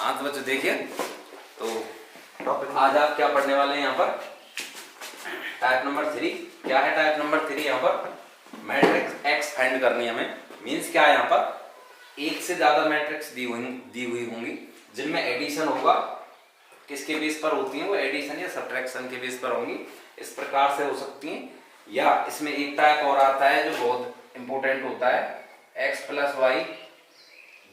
हाँ तो बच्चों देखिए, तो आज आप क्या पढ़ने वाले हैं यहाँ पर टाइप नंबर 3। क्या है टाइप नंबर 3? यहाँ पर मैट्रिक्स एक्स फाइंड करनी है हमें। मींस क्या है, यहाँ पर एक से ज्यादा मैट्रिक्स दी हुई होंगी जिनमें एडिशन होगा। किसके बेस पर होती हैं वो? एडिशन या सब्ट्रैक्शन के बेस पर होंगी। इस प्रकार से हो सकती हैं, या इसमें एक टाइप और आता है जो बहुत इंपॉर्टेंट होता है, एक्स प्लस वाई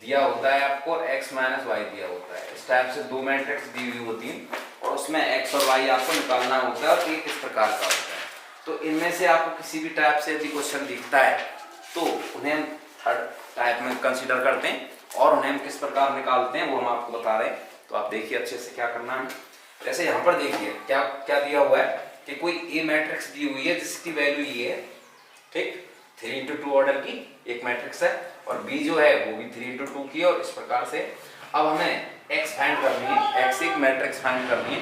दिया होता है आपको और x माइनस वाई दिया होता है। इस टाइप से दो मैट्रिक्स दी हुई होती हैं और उसमें x और y आपको निकालना होता है और ये किस प्रकार का होता है। तो इनमें से आपको किसी भी टाइप से यदि क्वेश्चन दिखता है तो उन्हें हम थर्ड टाइप में कंसीडर करते हैं और उन्हें हम किस प्रकार निकालते हैं वो हम आपको बता रहे हैं। तो आप देखिए अच्छे से क्या करना है। जैसे यहाँ पर देखिए क्या क्या दिया हुआ है कि कोई ए मैट्रिक्स दी हुई है जिसकी वैल्यू ये है, ठीक, 3x2 ऑर्डर की एक मैट्रिक्स है और B जो है वो भी 3x2 की है। और इस प्रकार से अब हमें x फाइंड करनी है, x एक मैट्रिक्स फाइंड करनी है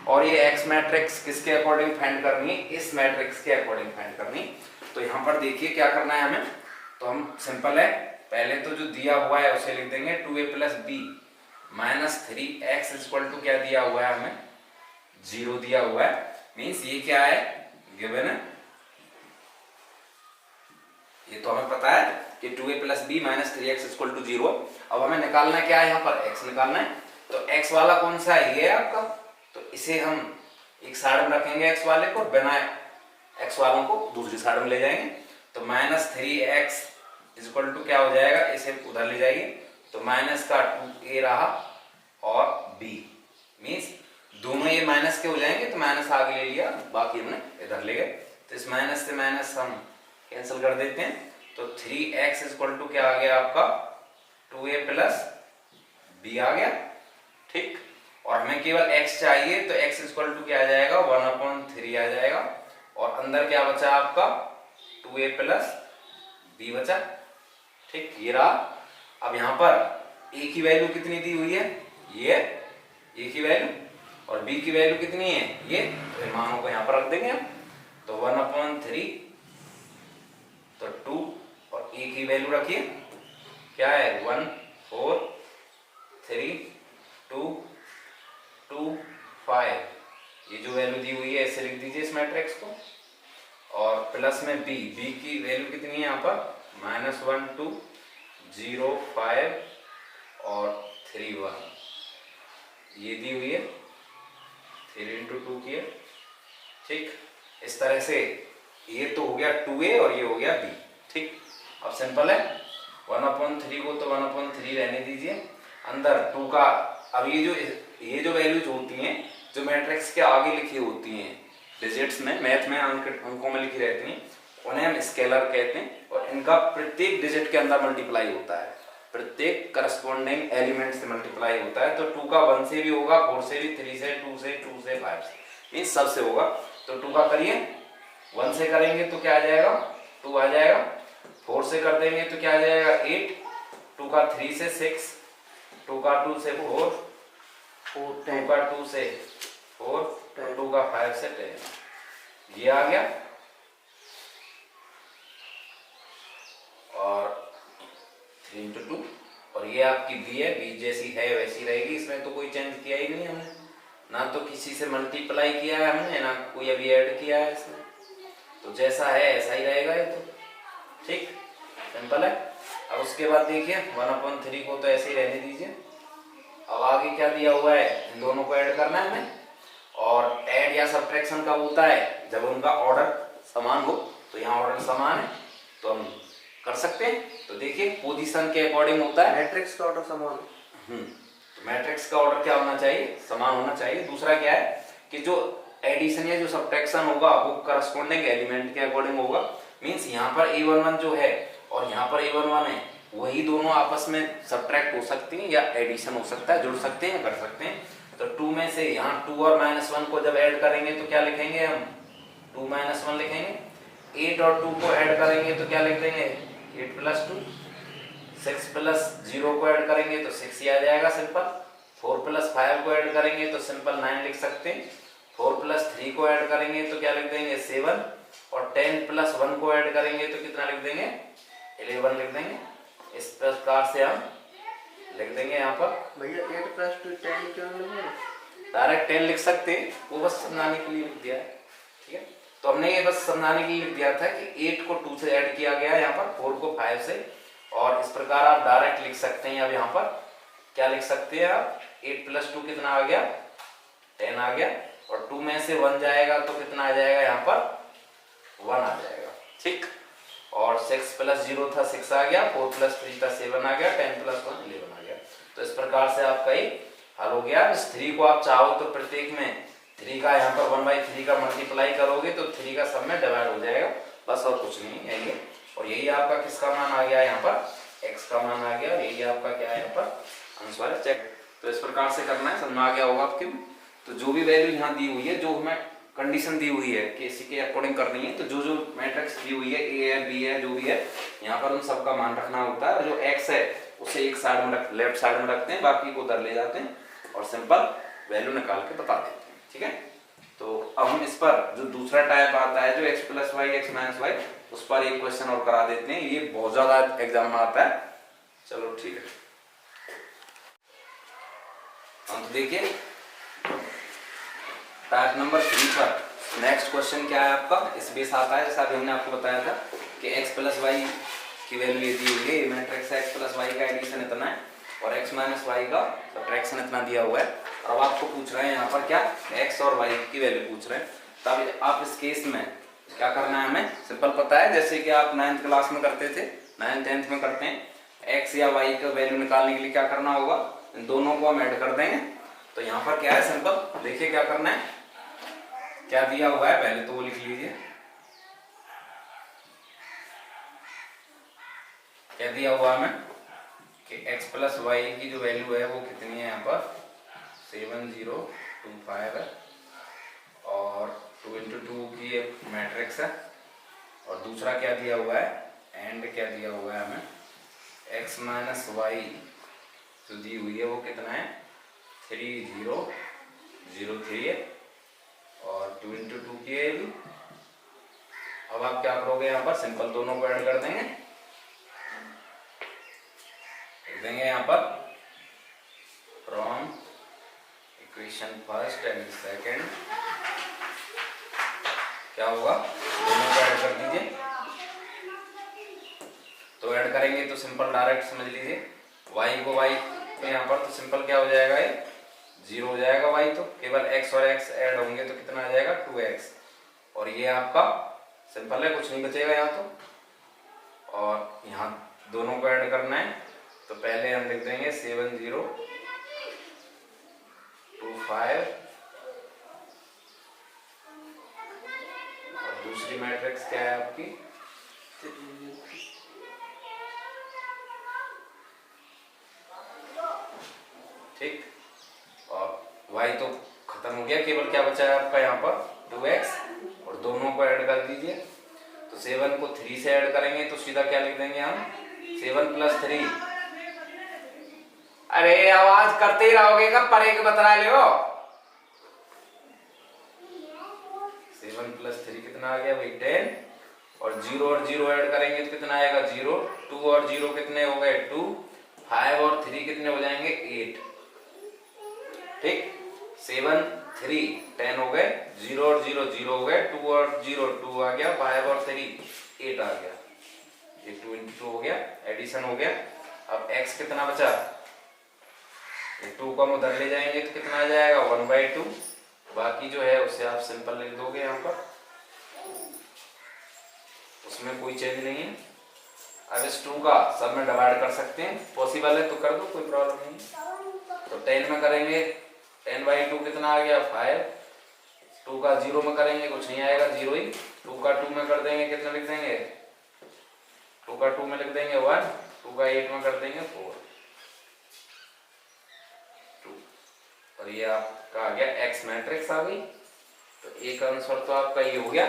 और ये x मैट्रिक्स किसके अकॉर्डिंग फाइंड करनी है? इस मैट्रिक्स के अकॉर्डिंग फाइंड करनी है। तो यहाँ पर देखिए क्या करना है हमें। तो हम सिंपल है, पहले तो जो दिया हुआ है उसे लिख देंगे 2a plus b minus 3x equal to क्या दिया हुआ है हमें? 0 दिया हुआ है। मीन्स ये क्या है? गिवन है, ये तो हमें पता है कि 2a plus b minus 3x equal to 0। अब हमें निकालना क्या है? यहाँ पर x निकालना है। तो x वाला कौन सा है? ये है आपका। तो इसे हम एक साइड में रखेंगे x वाले को, बिना x वालों को दूसरी साइड में ले जाएंगे। तो माइनस 3x इक्वल टू क्या हो जाएगा? इसे उधर ले जाइए तो माइनस का 2a रहा और b। मीन्स दोनों ये माइनस के हो जाएंगे तो माइनस आगे ले लिया, बाकी हमने इधर ले गए। तो इस माइनस से माइनस हम कैंसिल कर देते हैं। तो 3x इक्वल टू क्या आ गया आपका? 2a प्लस b आ गया, ठीक। और हमें केवल x चाहिए तो x इक्वल टू क्या आ जाएगा? 1/3 आ जाएगा। और अंदर क्या बचा आपका? 2a प्लस b बचा, ठीक, ये रहा। अब यहाँ पर a की वैल्यू कितनी दी हुई है? ये a की वैल्यू, और b की वैल्यू कितनी है? ये। तो मानों को यहाँ पर रख देंगे हम। तो 1/3 तो 2 और a की वैल्यू रखिए क्या है? 1 4 3 2 2 5। ये जो वैल्यू दी हुई है इसे लिख दीजिए इस मैट्रिक्स को। और प्लस में b की वैल्यू कितनी है यहाँ पर? -1 2 0 5 और 3 1। ये दी हुई है 3 × 2 की है, ठीक। इस तरह से ये तो हो गया 2a और ये हो गया b, ठीक। अब सिंपल है, 1/3 को तो 1/3 रहने दीजिए। अंदर 2 का, अब ये जो वैल्यूज होती हैं जो मैट्रिक्स के आगे लिखी होती हैं डिजिट्स में, मैथ में अंकों में लिखी रहती हैं, उन्हें हम स्केलर कहते हैं। और इनका प्रत्येक डिजिट के अंदर मल्टीप्लाई होता है, प्रत्येक करस्पॉन्डिंग एलिमेंट से मल्टीप्लाई होता है। तो 2 का 1 से भी होगा, 4 से भी, 3 से, 2 से, 2 से, 5 से, इन सब से होगा। तो 2 का करिए, 1 से करेंगे तो क्या आ जाएगा? 2 आ जाएगा। 4 से कर देंगे तो क्या आ जाएगा? 8। 2 का 3 से 6, 2 का 2 से 4, 2 का 2 से 4, 2 का 5 से 10। ये आ गया। और 3 × 2 और ये आपकी b है, b जैसी है वैसी रहेगी, इसमें तो कोई चेंज किया ही नहीं हमने, ना तो किसी से मल्टीप्लाई किया है हमने, ना कोई अभी ऐड किया है इसमें। तो जैसा है ऐसा ही रहेगा ये तो, ठीक, सिंपल है। अब उसके बाद देखिए 1/3 को तो ऐसे ही रहने दीजिए। अब आगे क्या दिया हुआ है? इन दोनों को ऐड करना है हमें। और ऐड या सब्ट्रैक्शन कब होता है? जब उनका ऑर्डर समान हो। तो यहाँ ऑर्डर समान है तो हम कर सकते हैं। तो देखिए पोजीशन के अकॉर्डिंग होता है, मैट्रिक्स का ऑर्डर समान। तो मैट्रिक्स का ऑर्डर क्या होना चाहिए? समान होना चाहिए। दूसरा क्या है कि जो एडिशन या जो सब्ट्रैक्शन होगा वो करस्पॉन्डिंग एलिमेंट के अकॉर्डिंग होगा। मींस यहाँ पर a11 जो है और यहाँ पर a11 है, वही दोनों आपस में सब्ट्रैक्ट हो सकती हैं या एडिशन हो सकता है, जुड़ सकते हैं, कर सकते हैं। तो 2 में से यहाँ 2 और -1 को जब ऐड करेंगे तो क्या लिखेंगे हम? 2 - 1 लिखेंगे। 8 और 2 को ऐड करेंगे तो क्या लिख देंगे? 8 + 2। 6 + 0 को ऐड करेंगे तो 6 ही आ जाएगा, सिंपल। 4 + 5 को ऐड करेंगे तो सिंपल 9 लिख सकते हैं। 4 + 3 को ऐड करेंगे तो क्या लिख देंगे? 7। और 10 + 1 को ऐड करेंगे तो कितना लिख देंगे? 11 लिख देंगे। इस प्रकार से हम लिख देंगे यहाँ पर। भैया 8 + 2 10 क्यों लिखोगे? डायरेक्ट 10 लिख सकते हैं, वो बस समझाने के लिए लिख दिया है, ठीक है। तो हमने ये बस समझाने के लिए लिख दिया था कि 8 को 2 से ऐड किया गया है यहाँ पर, 4 को 5 से, और इस प्रकार आप डायरेक्ट लिख सकते हैं। अब यहाँ पर क्या लिख सकते हैं आप, 8 + 2 कितना आ गया, 10 आ गया, और 2 में से 1 जाएगा तो कितना आ जाएगा यहाँ पर, 1 आ जाएगा, ठीक। और 6 + 0 था 6 आ गया, 4 + 3 था 7 आ गया, 10 + 1 11 आ गया। तो इस प्रकार से आपका ये हल हो गया। इस 3 को आप चाहो तो प्रत्येक में 3 का यहाँ पर 1/3 का मल्टीप्लाई करोगे तो 3 का सब में डिवाइड हो जाएगा, बस और कुछ नहीं है ये। और यही आपका किसका मान आ गया यहाँ पर, x का मान आ गया, यही आपका क्या है यहाँ पर आंसर है, चेक। तो इस प्रकार से करना है, समझ में आ गया होगा आपके। तो जो भी वैल्यू यहाँ दी हुई है, जो हमें कंडीशन दी हुई है कि इसी के अकॉर्डिंग करनी है, तो जो जो मैट्रिक्स दी हुई है, ए है बी है जो भी है, यहाँ पर उन सबका मान रखना होता है। और जो x है उसे एक साइड में लेफ्ट साइड में रखते हैं, बाकी को उधर ले जाते हैं और सिंपल वैल्यू निकाल के बता देते हैं, ठीक है। तो अब हम इस पर जो दूसरा टाइप आता है जो x + y x - y, उस पर एक क्वेश्चन और करा देते हैं। ये बहुत ज्यादा एग्जाम में आता है, चलो ठीक है। हम देखिए टाइप नंबर 3 पर नेक्स्ट क्वेश्चन क्या है आपका, इस बेस आता है, जैसा अभी हमने आपको बताया था कि x + y की वैल्यू ये दी हुई है, मैट्रिक्स x + y का एडिशन इतना है और x - y का सब्ट्रैक्शन इतना दिया हुआ है। और अब आपको पूछ रहे हैं यहाँ पर क्या, x और y की वैल्यू पूछ रहे हैं। तब आप इस केस में क्या करना है, हमें सिंपल पता है, जैसे कि आप 9th क्लास में करते थे, 9th 10th में करते हैं, x या y का वैल्यू निकालने के लिए क्या करना होगा, इन दोनों को हम ऐड कर देंगे। तो यहाँ पर क्या है, सिंपल देखिए क्या करना है, क्या दिया हुआ है पहले तो वो लिख लीजिए, क्या दिया हुआ हमें कि x + y की जो वैल्यू है वो कितनी है, यहाँ पर 7025 है, और 2 × 2 की एक मैट्रिक्स है। और दूसरा क्या दिया हुआ है, एंड क्या दिया हुआ है हमें, x - y जो दी हुई है वो कितना है, 3003 है, और 2 × 2 की है भी। अब आप क्या करोगे, यहाँ पर सिंपल दोनों को ऐड कर देंगे, लिख देंगे यहाँ पर from equation first and second, क्या होगा, दोनों को ऐड कर दीजिए। तो ऐड करेंगे तो सिंपल डायरेक्ट समझ लीजिए, y को y तो यहाँ पर तो सिंपल क्या हो जाएगा, ये 0 हो जाएगा, y तो केवल x और x ऐड होंगे तो कितना आ जाएगा, 2x, और ये आपका सिंपल है, कुछ नहीं बचेगा यहाँ तो। और यहाँ दोनों को ऐड करना है तो पहले हम लिख देंगे 7025, और दूसरी मैट्रिक्स क्या है आपकी, ठीक। और y तो खत्म हो गया, केवल क्या बचा है आपका यहाँ पर 2x, और दोनों को ऐड कर दीजिए। तो 7 को 3 से ऐड करेंगे तो सीधा क्या लिख देंगे हम, 7 + 3, अरे आवाज करते ही रहोगे, कब परे के बतरा ले हो। 7 + 3 कितना आ गया भाई, 10, और 0 और 0 ऐड करेंगे तो कितना आएगा, 0, 2 और 0 कितने हो गए, 2, 5 और 3 कितने हो जाएंगे, 8, ठीक। 7 3 10 हो गए, 0 और 0 0 हो गए, 2 और 0 2 आ गया, 5 और 3 8 आ गया, ये 2 × 2 हो गया, एडिशन हो गया। अब x कितना बचा, ये 2 को हम उधर ले जाएंगे तो कितना आ जाएगा, 1/2, बाकी जो है उसे आप सिंपल लिख दोगे यहाँ पर, उसमें कोई चेंज नहीं है। अब इस 2 का सब में डिवाइड कर सकते हैं, पॉसिबल है तो कर दो, कोई प्रॉब्लम नहीं। तो 10 में करेंगे, 10/2 कितना आ गया, 5, 2 का 0 में करेंगे कुछ नहीं आएगा, 0 ही, 2 का 2 में कर देंगे कितना लिख देंगे, 2 का 2 में लिख देंगे 1, 2 का 8 में कर देंगे 4, 2, और ये आपका आ गया x मैट्रिक्स आ गई। तो एक आंसर तो आपका ये हो गया,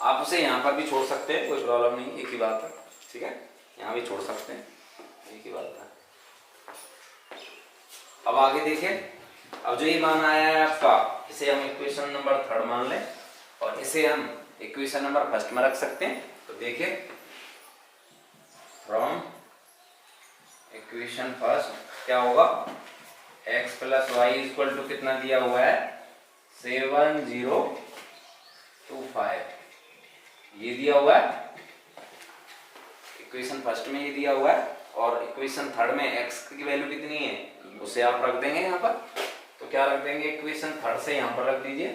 आप उसे यहाँ पर भी छोड़ सकते हैं, कोई प्रॉब्लम नहीं, एक ही बात है, ठीक है, यहाँ भी छोड़ सकते हैं, एक ही बात है। अब आगे देखिए, अब जो ये मान आया है आपका, इसे हम इक्वेशन नंबर 3 मान लें और इसे हम इक्वेशन नंबर 1 में रख सकते हैं। तो देखिए फ्रॉम इक्वेशन फर्स्ट क्या होगा, x plus y equal to कितना दिया हुआ है 7025, ये दिया हुआ है इक्वेशन फर्स्ट में, ये दिया हुआ है। और इक्वेशन थर्ड में x की वैल्यू कितनी है उसे आप रख देंगे यहाँ पर। तो क्या रख देंगे, इक्वेशन थर्ड से यहाँ पर रख दीजिए,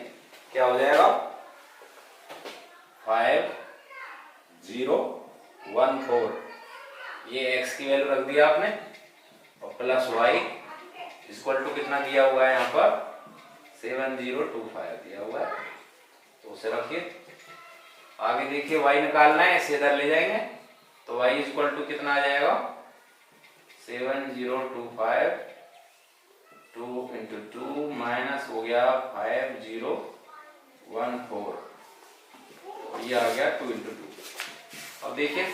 क्या हो जाएगा 5014, ये x की वैल्यू रख दिया आपने, और प्लस y इक्वल टू कितना दिया हुआ है यहाँ पर 7025 दिया हुआ है, तो उसे रखिए। आगे देखिए y निकालना है, इसे इधर ले जाएंगे तो y इक्वल टू कितना आ जाएगा 7025, 2 इंटू 2 माइनस हो गया 5014, ये आ गया 2 इंटू 2। अब देखिए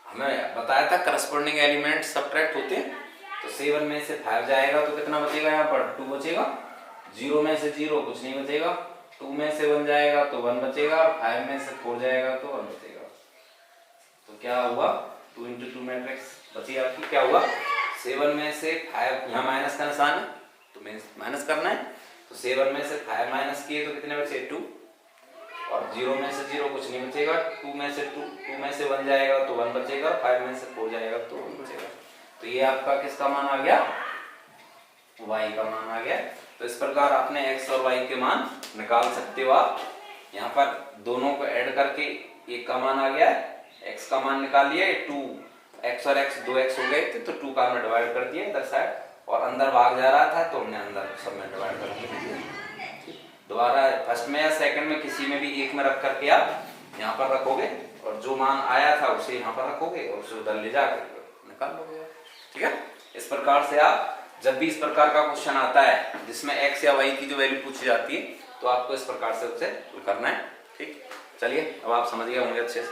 हमें बताया था करस्पॉन्डिंग एलिमेंट सब्ट्रैक्ट होते हैं, तो 7 में से 5 जाएगा तो कितना बचेगा, यहाँ पर 2 बचेगा, 0 में से 0 कुछ नहीं बचेगा, 2 में से 1 जाएगा तो 1 बचेगा, 5 में से 4 जाएगा तो 1 बचेगा। तो क्या हुआ 2 इंटू 2 मैट्रिक्स बची आपकी, क्या हुआ 7 में से 5, यहाँ माइनस का निशान है तो माइनस करना है, तो 7 में से 5 माइनस किए तो कितने बचे 2, और 0 में से 0 कुछ नहीं बचेगा, 2 में से 1 जाएगा तो 1 बचेगा, 5 में से 4 जाएगा तो 1 बचेगा। तो ये आपका किसका मान आ गया, y का मान आ गया। तो इस प्रकार आपने x और y के मान निकाल सकते हो आप। यहाँ पर दोनों को ऐड करके एक का मान आ गया, x का मान निकाल लिया, 2x और x 2x हो गए थे तो 2 का हमने डिवाइड कर दिया इधर साइड, और अंदर भाग जा रहा था तो हमने अंदर सब में डिवाइड कर दिया। दोबारा फर्स्ट में या सेकंड में किसी में भी एक में रख करके आप यहाँ पर रखोगे, और जो मान आया था उसे यहाँ पर रखोगे और उसे उधर ले जाकर निकाल लोगे, ठीक है। इस प्रकार से आप जब भी इस प्रकार का क्वेश्चन आता है जिसमें x या y की जो वैल्यू पूछी जाती है तो आपको इस प्रकार से उसे करना है, ठीक। चलिए अब आप समझ गए होंगे अच्छे से।